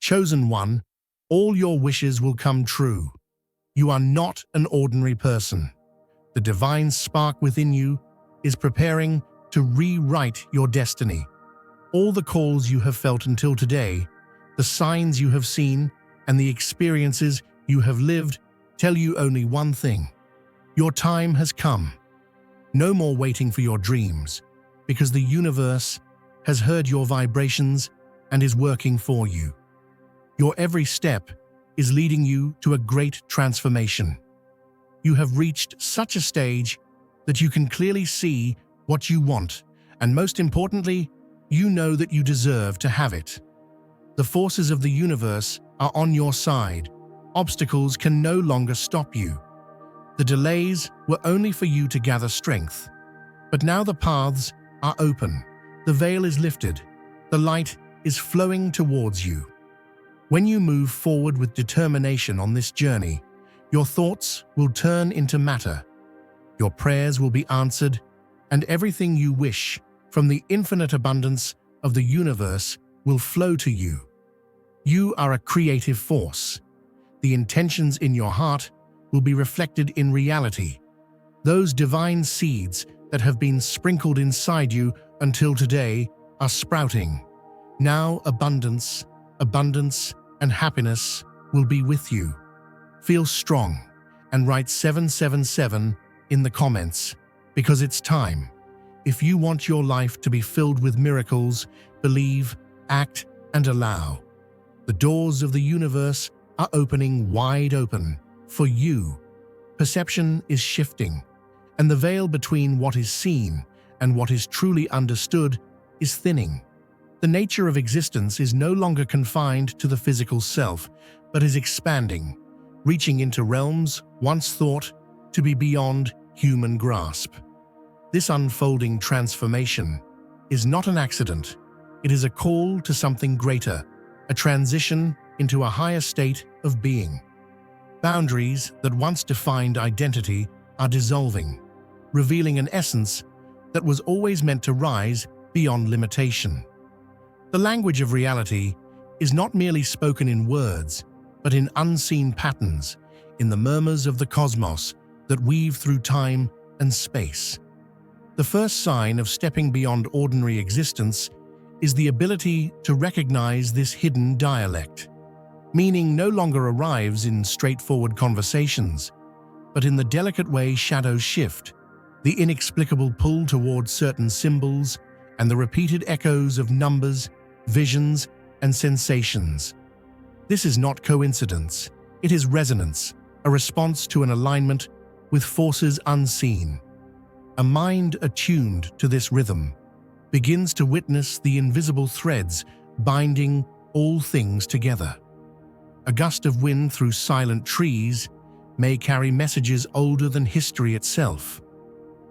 Chosen one, all your wishes will come true. You are not an ordinary person. The divine spark within you is preparing to rewrite your destiny. All the calls you have felt until today, the signs you have seen, and the experiences you have lived tell you only one thing. Your time has come. No more waiting for your dreams, because the universe has heard your vibrations and is working for you. Your every step is leading you to a great transformation. You have reached such a stage that you can clearly see what you want, and most importantly, you know that you deserve to have it. The forces of the universe are on your side. Obstacles can no longer stop you. The delays were only for you to gather strength. But now the paths are open. The veil is lifted. The light is flowing towards you. When you move forward with determination on this journey, your thoughts will turn into matter. Your prayers will be answered, and everything you wish from the infinite abundance of the universe will flow to you. You are a creative force. The intentions in your heart will be reflected in reality. Those divine seeds that have been sprinkled inside you until today are sprouting. Now abundance, and happiness will be with you. Feel strong and write 777 in the comments, because it's time. If you want your life to be filled with miracles, believe, act, and allow. The doors of the universe are opening wide open for you. Perception is shifting, and the veil between what is seen and what is truly understood is thinning. The nature of existence is no longer confined to the physical self, but is expanding, reaching into realms once thought to be beyond human grasp. This unfolding transformation is not an accident. It is a call to something greater, a transition into a higher state of being. Boundaries that once defined identity are dissolving, revealing an essence that was always meant to rise beyond limitation. The language of reality is not merely spoken in words, but in unseen patterns, in the murmurs of the cosmos that weave through time and space. The first sign of stepping beyond ordinary existence is the ability to recognize this hidden dialect. Meaning no longer arrives in straightforward conversations, but in the delicate way shadows shift, the inexplicable pull towards certain symbols, and the repeated echoes of numbers, visions, and sensations. This is not coincidence, it is resonance, a response to an alignment with forces unseen. A mind attuned to this rhythm begins to witness the invisible threads binding all things together. A gust of wind through silent trees may carry messages older than history itself.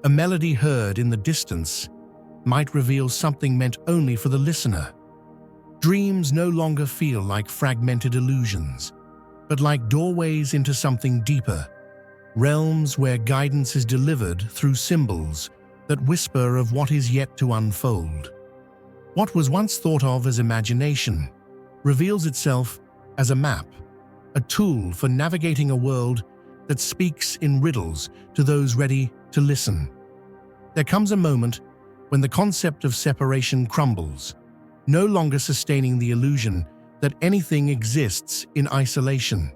A melody heard in the distance might reveal something meant only for the listener. Dreams no longer feel like fragmented illusions, but like doorways into something deeper, realms where guidance is delivered through symbols that whisper of what is yet to unfold. What was once thought of as imagination reveals itself as a map, a tool for navigating a world that speaks in riddles to those ready to listen. There comes a moment when the concept of separation crumbles, no longer sustaining the illusion that anything exists in isolation.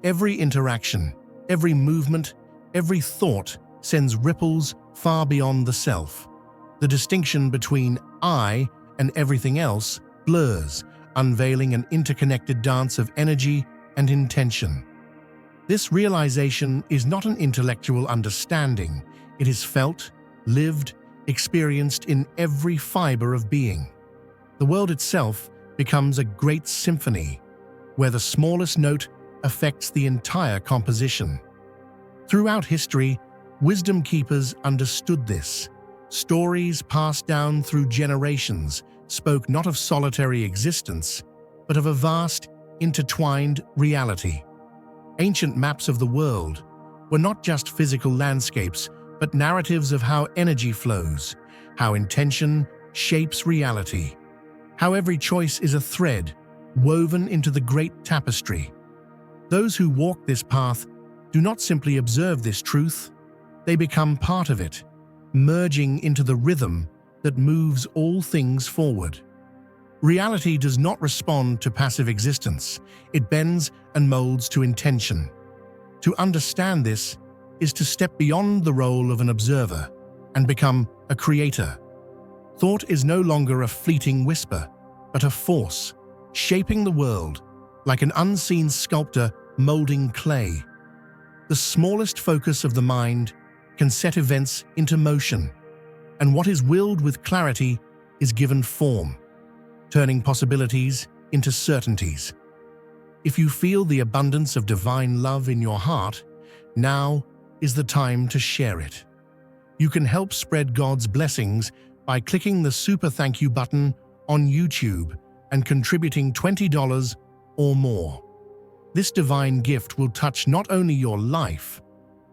Every interaction, every movement, every thought sends ripples far beyond the self. The distinction between I and everything else blurs, unveiling an interconnected dance of energy and intention. This realization is not an intellectual understanding. It is felt, lived, experienced in every fiber of being. The world itself becomes a great symphony, where the smallest note affects the entire composition. Throughout history, wisdom keepers understood this. Stories passed down through generations spoke not of solitary existence, but of a vast, intertwined reality. Ancient maps of the world were not just physical landscapes, but narratives of how energy flows, how intention shapes reality, how every choice is a thread woven into the great tapestry. Those who walk this path do not simply observe this truth, they become part of it, merging into the rhythm that moves all things forward. Reality does not respond to passive existence, it bends and molds to intention. To understand this is to step beyond the role of an observer and become a creator. Thought is no longer a fleeting whisper, but a force, shaping the world like an unseen sculptor molding clay. The smallest focus of the mind can set events into motion, and what is willed with clarity is given form, turning possibilities into certainties. If you feel the abundance of divine love in your heart, now is the time to share it. You can help spread God's blessings by clicking the Super Thank You button on YouTube and contributing $20 or more. This divine gift will touch not only your life,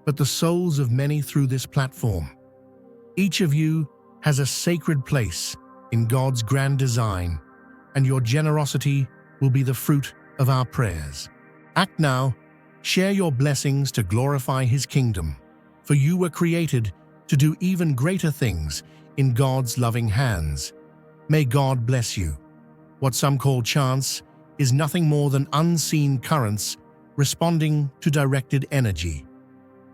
but the souls of many through this platform. Each of you has a sacred place in God's grand design, and your generosity will be the fruit of our prayers. Act now, share your blessings to glorify His kingdom, for you were created to do even greater things in God's loving hands. May God bless you. What some call chance is nothing more than unseen currents responding to directed energy.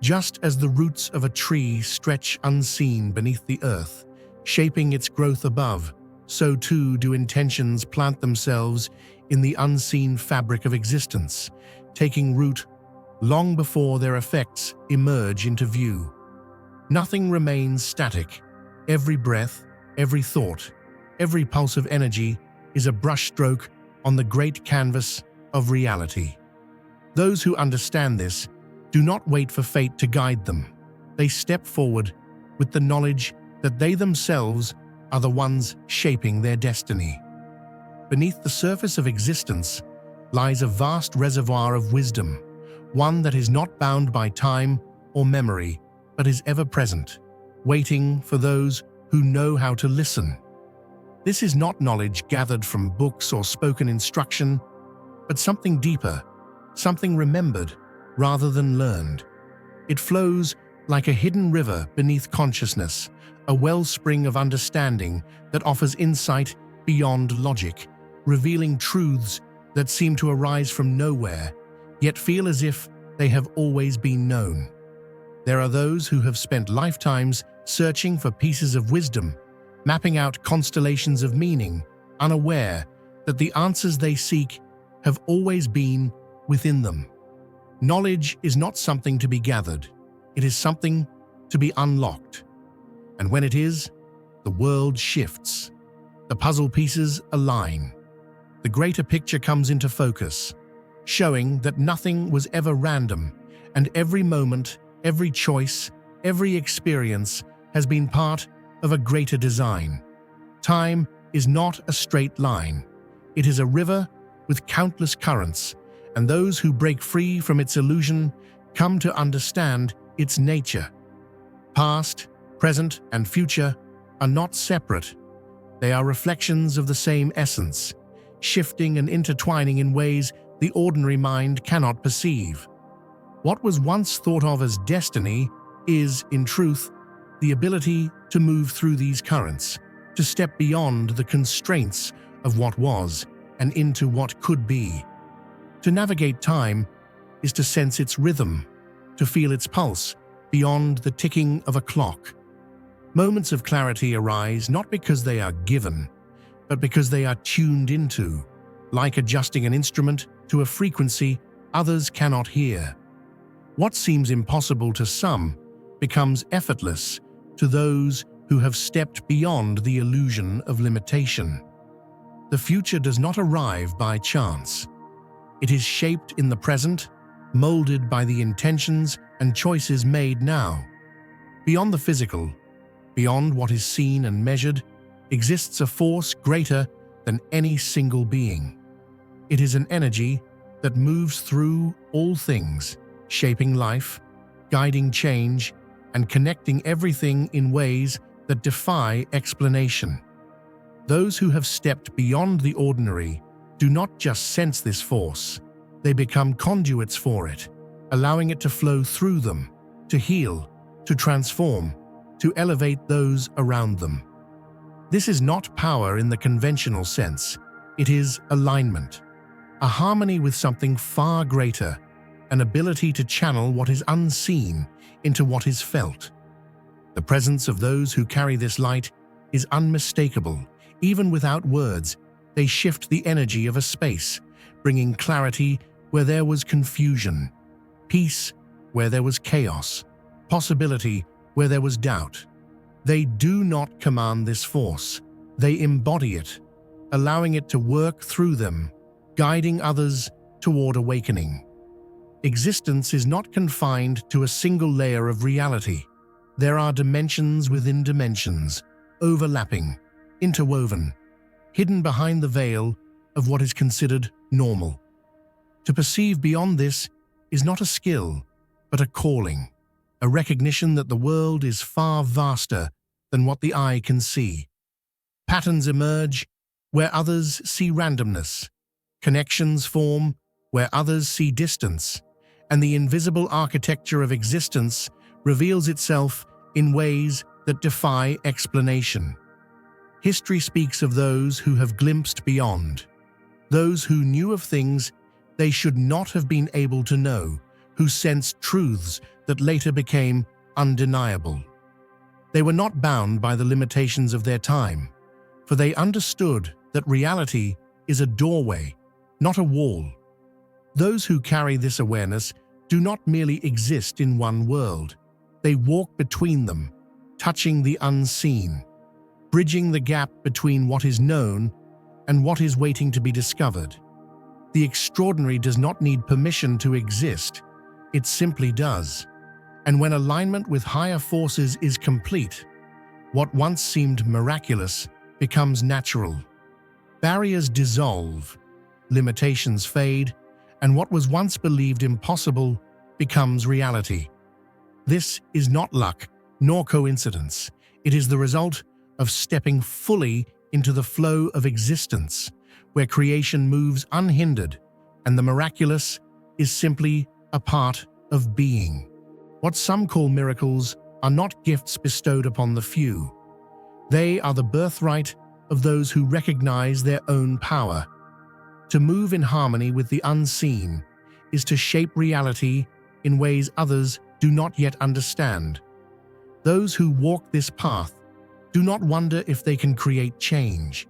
Just as the roots of a tree stretch unseen beneath the earth, shaping its growth above, so too do intentions plant themselves in the unseen fabric of existence, taking root long before their effects emerge into view. Nothing remains static. Every breath, every thought, every pulse of energy is a brushstroke on the great canvas of reality. Those who understand this do not wait for fate to guide them. They step forward with the knowledge that they themselves are the ones shaping their destiny. Beneath the surface of existence lies a vast reservoir of wisdom, one that is not bound by time or memory, but is ever present, waiting for those who know how to listen. This is not knowledge gathered from books or spoken instruction, but something deeper, something remembered rather than learned. It flows like a hidden river beneath consciousness, a wellspring of understanding that offers insight beyond logic, revealing truths that seem to arise from nowhere, yet feel as if they have always been known. There are those who have spent lifetimes searching for pieces of wisdom, mapping out constellations of meaning, unaware that the answers they seek have always been within them. Knowledge is not something to be gathered, it is something to be unlocked. And when it is, the world shifts. The puzzle pieces align. The greater picture comes into focus, showing that nothing was ever random, and every moment, every choice, every experience has been part of a greater design. Time is not a straight line. It is a river with countless currents, and those who break free from its illusion come to understand its nature. Past, present, and future are not separate. They are reflections of the same essence, shifting and intertwining in ways the ordinary mind cannot perceive. What was once thought of as destiny is, in truth, the ability to move through these currents, to step beyond the constraints of what was and into what could be. To navigate time is to sense its rhythm, to feel its pulse beyond the ticking of a clock. Moments of clarity arise not because they are given, but because they are tuned into, like adjusting an instrument to a frequency others cannot hear. What seems impossible to some becomes effortless to those who have stepped beyond the illusion of limitation. The future does not arrive by chance. It is shaped in the present, molded by the intentions and choices made now. Beyond the physical, beyond what is seen and measured, exists a force greater than any single being. It is an energy that moves through all things, shaping life, guiding change, and connecting everything in ways that defy explanation. Those who have stepped beyond the ordinary do not just sense this force, they become conduits for it, allowing it to flow through them, to heal, to transform, to elevate those around them. This is not power in the conventional sense, it is alignment, a harmony with something far greater, an ability to channel what is unseen into what is felt. The presence of those who carry this light is unmistakable. Even without words, they shift the energy of a space, bringing clarity where there was confusion, peace where there was chaos, possibility where there was doubt. They do not command this force, they embody it, allowing it to work through them, guiding others toward awakening. Existence is not confined to a single layer of reality. There are dimensions within dimensions, overlapping, interwoven, hidden behind the veil of what is considered normal. To perceive beyond this is not a skill, but a calling, a recognition that the world is far vaster than what the eye can see. Patterns emerge where others see randomness, connections form where others see distance, and the invisible architecture of existence reveals itself in ways that defy explanation. History speaks of those who have glimpsed beyond, those who knew of things they should not have been able to know, who sensed truths that later became undeniable. They were not bound by the limitations of their time, for they understood that reality is a doorway, not a wall. Those who carry this awareness do not merely exist in one world. They walk between them, touching the unseen, bridging the gap between what is known and what is waiting to be discovered. The extraordinary does not need permission to exist, it simply does. And when alignment with higher forces is complete, what once seemed miraculous becomes natural. Barriers dissolve, limitations fade, and what was once believed impossible becomes reality. This is not luck, nor coincidence. It is the result of stepping fully into the flow of existence, where creation moves unhindered, and the miraculous is simply a part of being. What some call miracles are not gifts bestowed upon the few. They are the birthright of those who recognize their own power. To move in harmony with the unseen is to shape reality in ways others do not yet understand. Those who walk this path do not wonder if they can create change.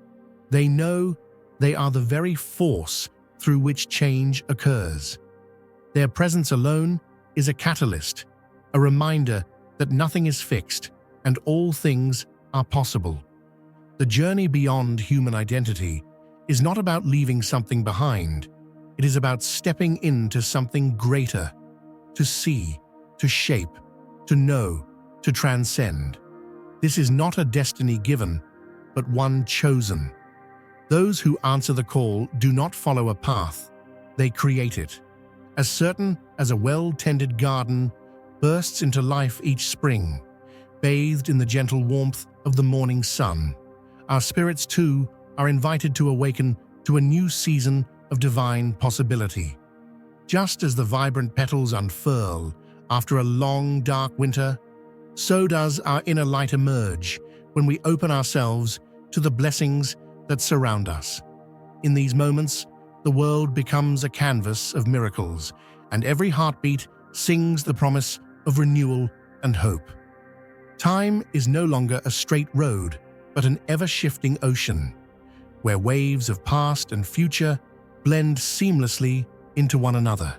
They know they are the very force through which change occurs. Their presence alone is a catalyst, a reminder that nothing is fixed and all things are possible. The journey beyond human identity is not about leaving something behind. It is about stepping into something greater, to see, to shape, to know, to transcend. This is not a destiny given, but one chosen. Those who answer the call do not follow a path, they create it. As certain as a well-tended garden bursts into life each spring, bathed in the gentle warmth of the morning sun, our spirits too are invited to awaken to a new season of divine possibility. Just as the vibrant petals unfurl after a long, dark winter, so does our inner light emerge when we open ourselves to the blessings that surround us. In these moments, the world becomes a canvas of miracles, and every heartbeat sings the promise of renewal and hope. Time is no longer a straight road, but an ever-shifting ocean, where waves of past and future blend seamlessly into one another.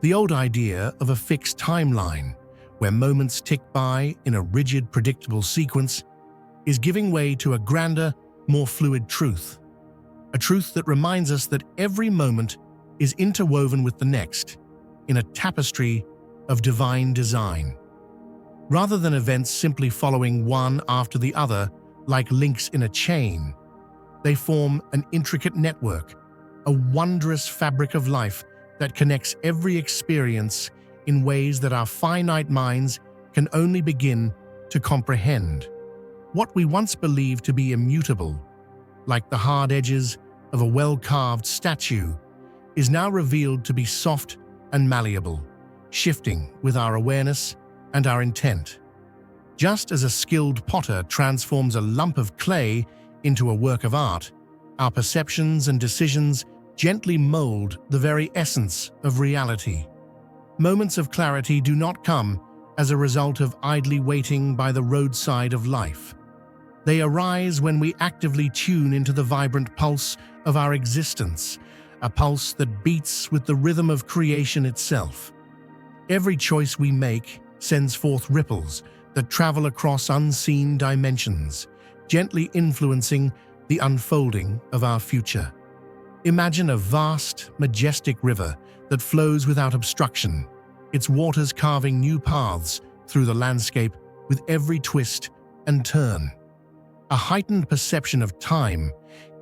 The old idea of a fixed timeline, where moments tick by in a rigid, predictable sequence, is giving way to a grander, more fluid truth. A truth that reminds us that every moment is interwoven with the next, in a tapestry of divine design. Rather than events simply following one after the other like links in a chain, they form an intricate network, a wondrous fabric of life that connects every experience in ways that our finite minds can only begin to comprehend. What we once believed to be immutable, like the hard edges of a well-carved statue is now revealed to be soft and malleable, shifting with our awareness and our intent. Just as a skilled potter transforms a lump of clay into a work of art, our perceptions and decisions gently mold the very essence of reality. Moments of clarity do not come as a result of idly waiting by the roadside of life. They arise when we actively tune into the vibrant pulse of our existence, a pulse that beats with the rhythm of creation itself. Every choice we make sends forth ripples that travel across unseen dimensions, gently influencing the unfolding of our future. Imagine a vast, majestic river that flows without obstruction, its waters carving new paths through the landscape with every twist and turn. A heightened perception of time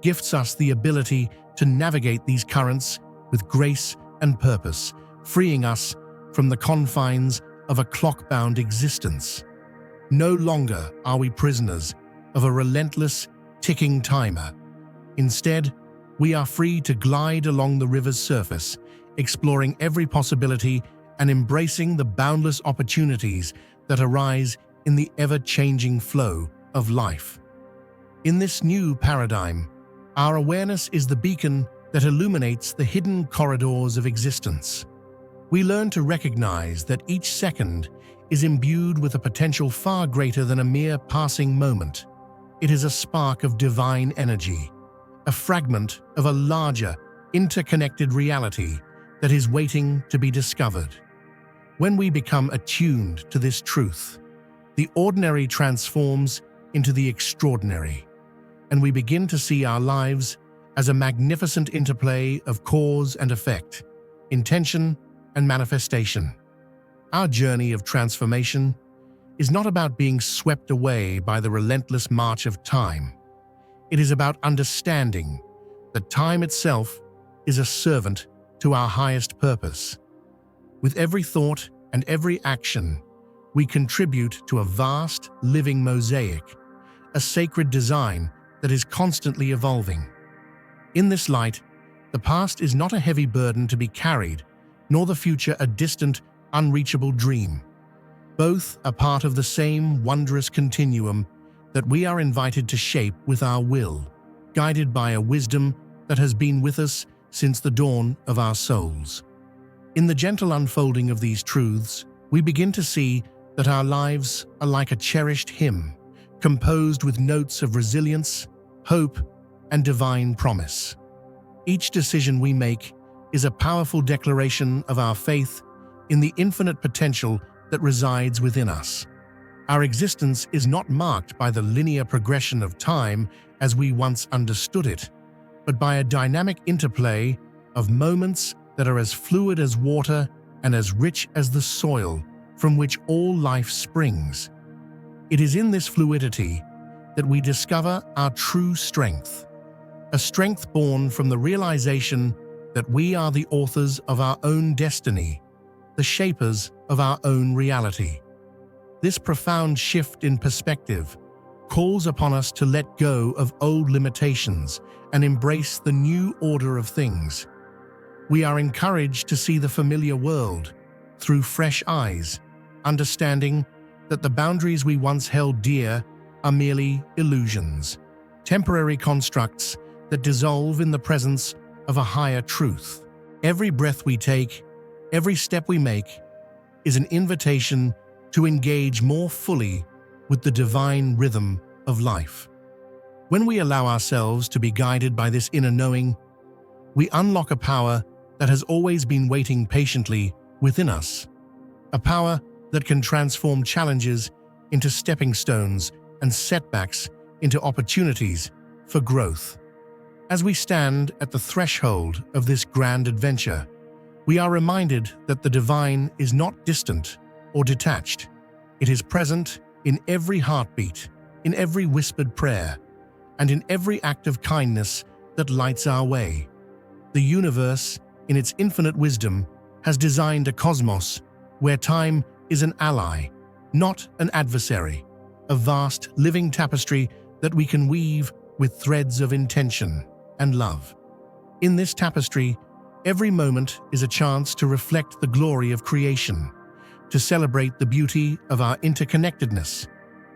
gifts us the ability to navigate these currents with grace and purpose, freeing us from the confines of a clock-bound existence. No longer are we prisoners of a relentless, ticking timer. Instead, we are free to glide along the river's surface, exploring every possibility and embracing the boundless opportunities that arise in the ever-changing flow of life. In this new paradigm, our awareness is the beacon that illuminates the hidden corridors of existence. We learn to recognize that each second is imbued with a potential far greater than a mere passing moment. It is a spark of divine energy, a fragment of a larger, interconnected reality that is waiting to be discovered. When we become attuned to this truth, the ordinary transforms into the extraordinary, and we begin to see our lives as a magnificent interplay of cause and effect, intention and manifestation. Our journey of transformation is not about being swept away by the relentless march of time. It is about understanding that time itself is a servant to our highest purpose. With every thought and every action, we contribute to a vast, living mosaic, a sacred design that is constantly evolving. In this light, the past is not a heavy burden to be carried, nor the future a distant, unreachable dream. Both are part of the same wondrous continuum that we are invited to shape with our will, guided by a wisdom that has been with us since the dawn of our souls. In the gentle unfolding of these truths, we begin to see that our lives are like a cherished hymn, composed with notes of resilience, hope, and divine promise. Each decision we make is a powerful declaration of our faith in the infinite potential that resides within us. Our existence is not marked by the linear progression of time as we once understood it, but by a dynamic interplay of moments that are as fluid as water and as rich as the soil from which all life springs. It is in this fluidity that we discover our true strength, a strength born from the realization that we are the authors of our own destiny, the shapers of our own reality. This profound shift in perspective calls upon us to let go of old limitations and embrace the new order of things. We are encouraged to see the familiar world through fresh eyes, understanding that the boundaries we once held dear are merely illusions, temporary constructs that dissolve in the presence of a higher truth. Every breath we take, every step we make, is an invitation to engage more fully with the divine rhythm of life. When we allow ourselves to be guided by this inner knowing, we unlock a power that has always been waiting patiently within us, a power that can transform challenges into stepping stones and setbacks into opportunities for growth. As we stand at the threshold of this grand adventure, we are reminded that the divine is not distant or detached. It is present in every heartbeat, in every whispered prayer, and in every act of kindness that lights our way. The universe, in its infinite wisdom, has designed a cosmos where time is an ally, not an adversary, a vast living tapestry that we can weave with threads of intention. and love. In this tapestry, every moment is a chance to reflect the glory of creation, to celebrate the beauty of our interconnectedness,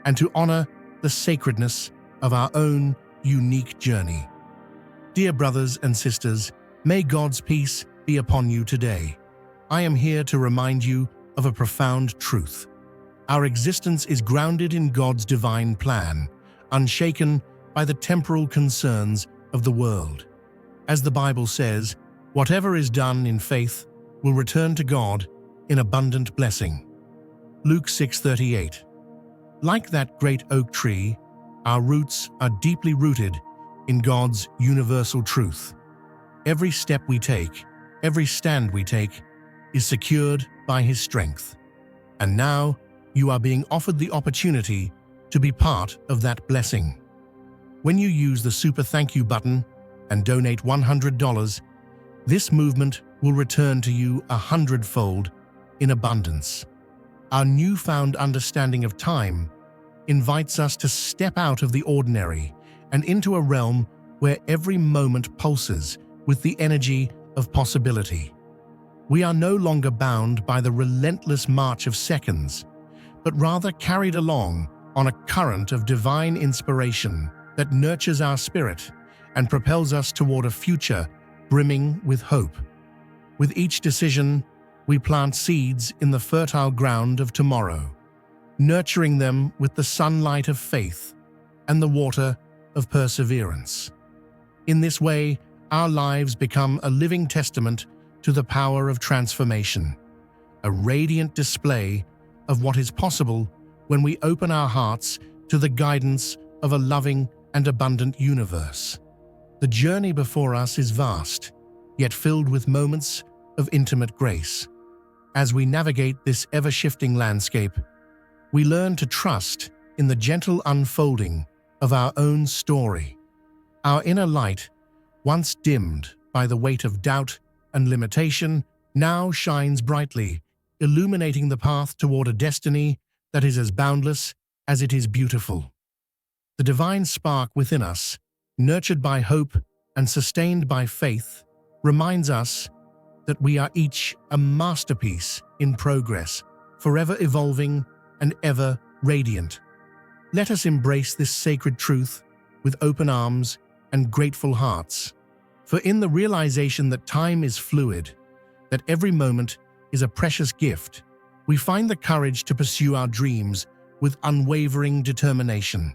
and to honor the sacredness of our own unique journey. Dear brothers and sisters, may God's peace be upon you today. I am here to remind you of a profound truth. Our existence is grounded in God's divine plan, unshaken by the temporal concerns of the world. As the Bible says, whatever is done in faith will return to God in abundant blessing. Luke 6:38. Like that great oak tree, our roots are deeply rooted in God's universal truth. Every step we take, every stand we take, is secured by His strength. And now, you are being offered the opportunity to be part of that blessing. When you use the Super Thank You button and donate $100, this movement will return to you 100-fold in abundance. Our newfound understanding of time invites us to step out of the ordinary and into a realm where every moment pulses with the energy of possibility. We are no longer bound by the relentless march of seconds, but rather carried along on a current of divine inspiration that nurtures our spirit and propels us toward a future brimming with hope. With each decision, we plant seeds in the fertile ground of tomorrow, nurturing them with the sunlight of faith and the water of perseverance. In this way, our lives become a living testament to the power of transformation, a radiant display of what is possible when we open our hearts to the guidance of a loving and abundant universe. The journey before us is vast, yet filled with moments of intimate grace. As we navigate this ever-shifting landscape, we learn to trust in the gentle unfolding of our own story. Our inner light, once dimmed by the weight of doubt and limitation, now shines brightly, illuminating the path toward a destiny that is as boundless as it is beautiful. The divine spark within us, nurtured by hope and sustained by faith, reminds us that we are each a masterpiece in progress, forever evolving and ever radiant. Let us embrace this sacred truth with open arms and grateful hearts. For in the realization that time is fluid, that every moment is a precious gift, we find the courage to pursue our dreams with unwavering determination.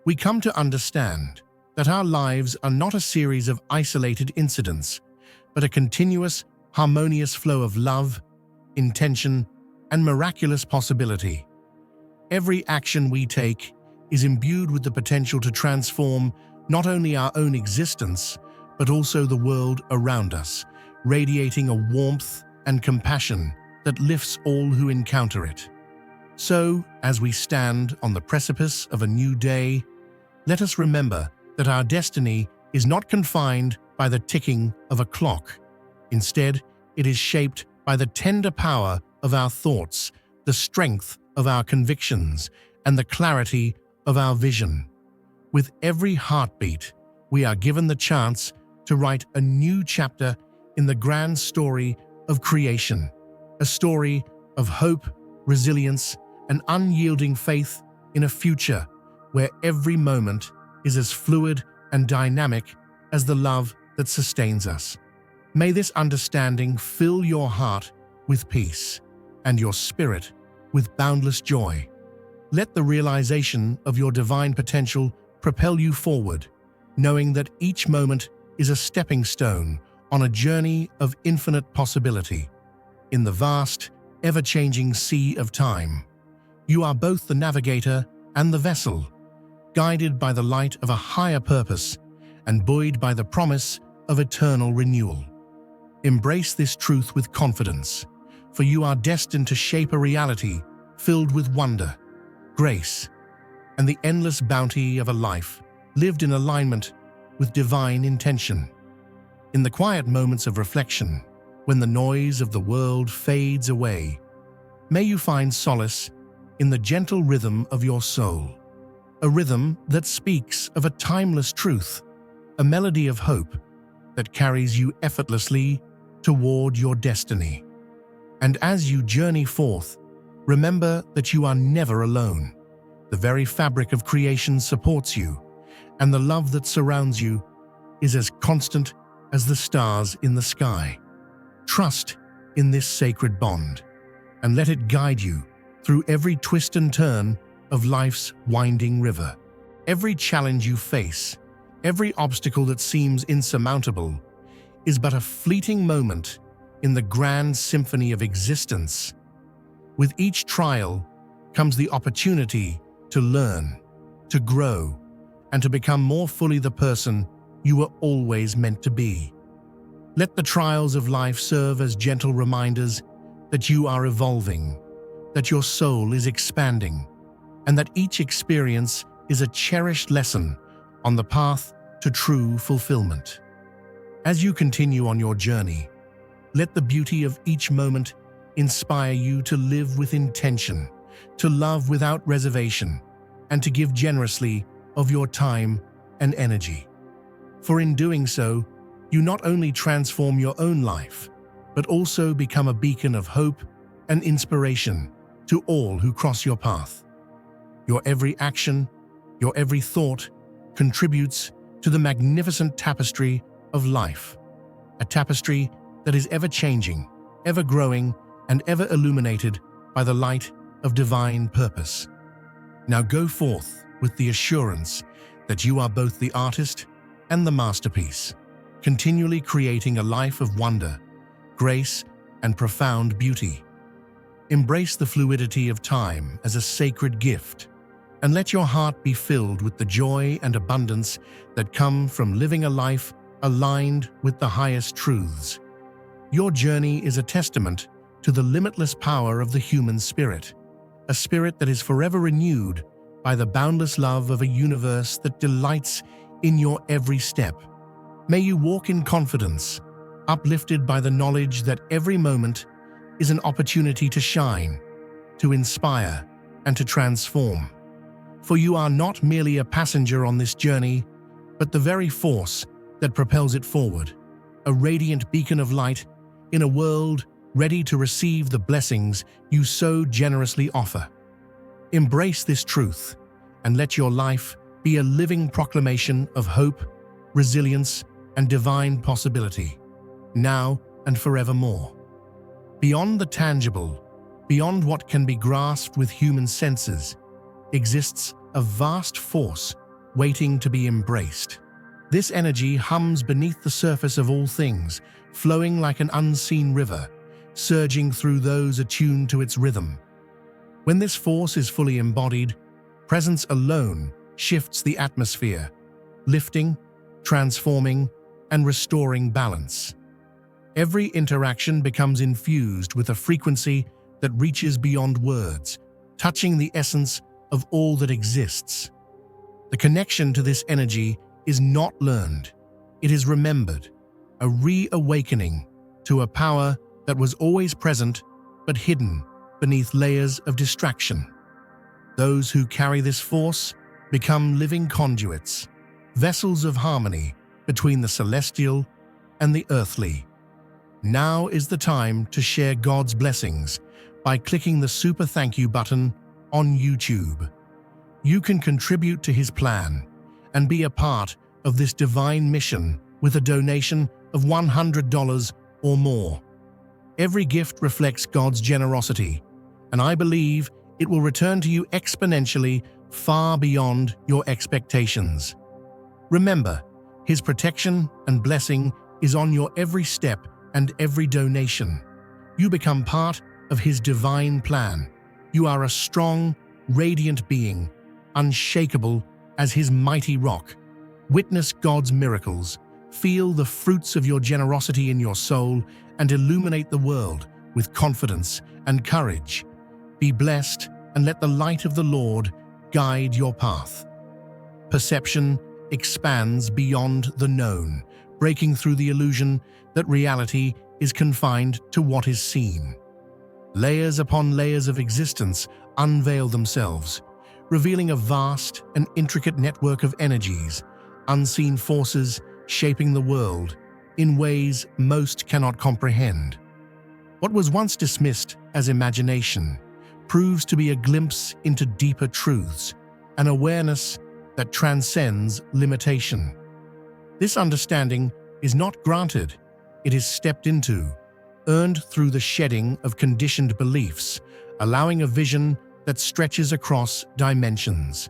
We come to understand that our lives are not a series of isolated incidents, but a continuous, harmonious flow of love, intention, and miraculous possibility. Every action we take is imbued with the potential to transform not only our own existence, but also the world around us, radiating a warmth and compassion that lifts all who encounter it. So, as we stand on the precipice of a new day, let us remember that our destiny is not confined by the ticking of a clock. Instead, it is shaped by the tender power of our thoughts, the strength of our convictions, and the clarity of our vision. With every heartbeat, we are given the chance to write a new chapter in the grand story of creation, a story of hope, resilience, and unyielding faith in a future where every moment is as fluid and dynamic as the love that sustains us. May this understanding fill your heart with peace and your spirit with boundless joy. Let the realization of your divine potential propel you forward, knowing that each moment is a stepping stone on a journey of infinite possibility. In the vast, ever-changing sea of time, you are both the navigator and the vessel, guided by the light of a higher purpose and buoyed by the promise of eternal renewal. Embrace this truth with confidence, for you are destined to shape a reality filled with wonder, grace, and the endless bounty of a life lived in alignment with divine intention. In the quiet moments of reflection, when the noise of the world fades away, may you find solace in the gentle rhythm of your soul, a rhythm that speaks of a timeless truth, a melody of hope that carries you effortlessly toward your destiny. And as you journey forth, remember that you are never alone. The very fabric of creation supports you, and the love that surrounds you is as constant as the stars in the sky. Trust in this sacred bond, and let it guide you through every twist and turn of life's winding river. Every challenge you face, every obstacle that seems insurmountable, is but a fleeting moment in the grand symphony of existence. With each trial comes the opportunity to learn, to grow, and to become more fully the person you were always meant to be. Let the trials of life serve as gentle reminders that you are evolving, that your soul is expanding, and that each experience is a cherished lesson on the path to true fulfillment. As you continue on your journey, let the beauty of each moment inspire you to live with intention, to love without reservation, and to give generously of your time and energy. For in doing so, you not only transform your own life, but also become a beacon of hope and inspiration to all who cross your path. Your every action, your every thought contributes to the magnificent tapestry of life, a tapestry that is ever-changing, ever-growing, and ever illuminated by the light of divine purpose. Now go forth with the assurance that you are both the artist and the masterpiece, continually creating a life of wonder, grace, and profound beauty. Embrace the fluidity of time as a sacred gift, and let your heart be filled with the joy and abundance that come from living a life aligned with the highest truths. Your journey is a testament to the limitless power of the human spirit, a spirit that is forever renewed by the boundless love of a universe that delights in your every step. May you walk in confidence, uplifted by the knowledge that every moment is an opportunity to shine, to inspire, and to transform. For you are not merely a passenger on this journey, but the very force that propels it forward, a radiant beacon of light in a world ready to receive the blessings you so generously offer. Embrace this truth and let your life be a living proclamation of hope, resilience, and divine possibility, now and forevermore. Beyond the tangible, beyond what can be grasped with human senses, exists a vast force waiting to be embraced. This energy hums beneath the surface of all things, flowing like an unseen river, surging through those attuned to its rhythm. When this force is fully embodied, presence alone shifts the atmosphere, lifting, transforming, and restoring balance. Every interaction becomes infused with a frequency that reaches beyond words, touching the essence of all that exists. The connection to this energy is not learned, it is remembered, a reawakening to a power that was always present but hidden beneath layers of distraction. Those who carry this force become living conduits, vessels of harmony between the celestial and the earthly. Now is the time to share God's blessings by clicking the super thank you button on YouTube. You can contribute to His plan and be a part of this divine mission with a donation of $100 or more. Every gift reflects God's generosity, and I believe it will return to you exponentially far beyond your expectations. Remember, His protection and blessing is on your every step and every donation. You become part of His divine plan. You are a strong, radiant being, unshakable as His mighty rock. Witness God's miracles, feel the fruits of your generosity in your soul, and illuminate the world with confidence and courage. Be blessed and let the light of the Lord guide your path. Perception expands beyond the known, breaking through the illusion that reality is confined to what is seen. Layers upon layers of existence unveil themselves, revealing a vast and intricate network of energies, unseen forces shaping the world in ways most cannot comprehend. What was once dismissed as imagination proves to be a glimpse into deeper truths, an awareness that transcends limitation. This understanding is not granted, it is stepped into, earned through the shedding of conditioned beliefs, allowing a vision that stretches across dimensions.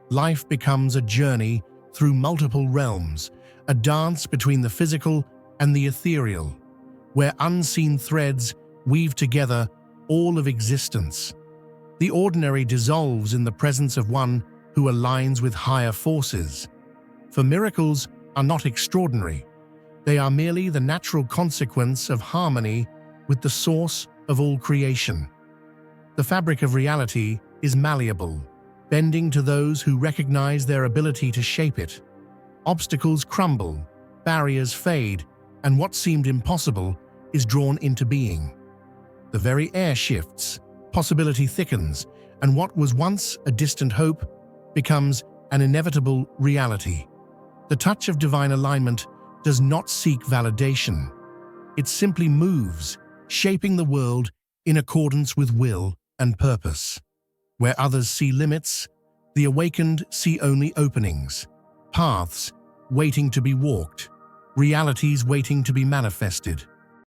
Life becomes a journey through multiple realms, a dance between the physical and the ethereal, where unseen threads weave together all of existence. The ordinary dissolves in the presence of one who aligns with higher forces. For miracles are not extraordinary. They are merely the natural consequence of harmony with the source of all creation. The fabric of reality is malleable, bending to those who recognize their ability to shape it. Obstacles crumble, barriers fade, and what seemed impossible is drawn into being. The very air shifts, possibility thickens, and what was once a distant hope becomes an inevitable reality. The touch of divine alignment does not seek validation. It simply moves, shaping the world in accordance with will and purpose. Where others see limits, the awakened see only openings, paths waiting to be walked, realities waiting to be manifested.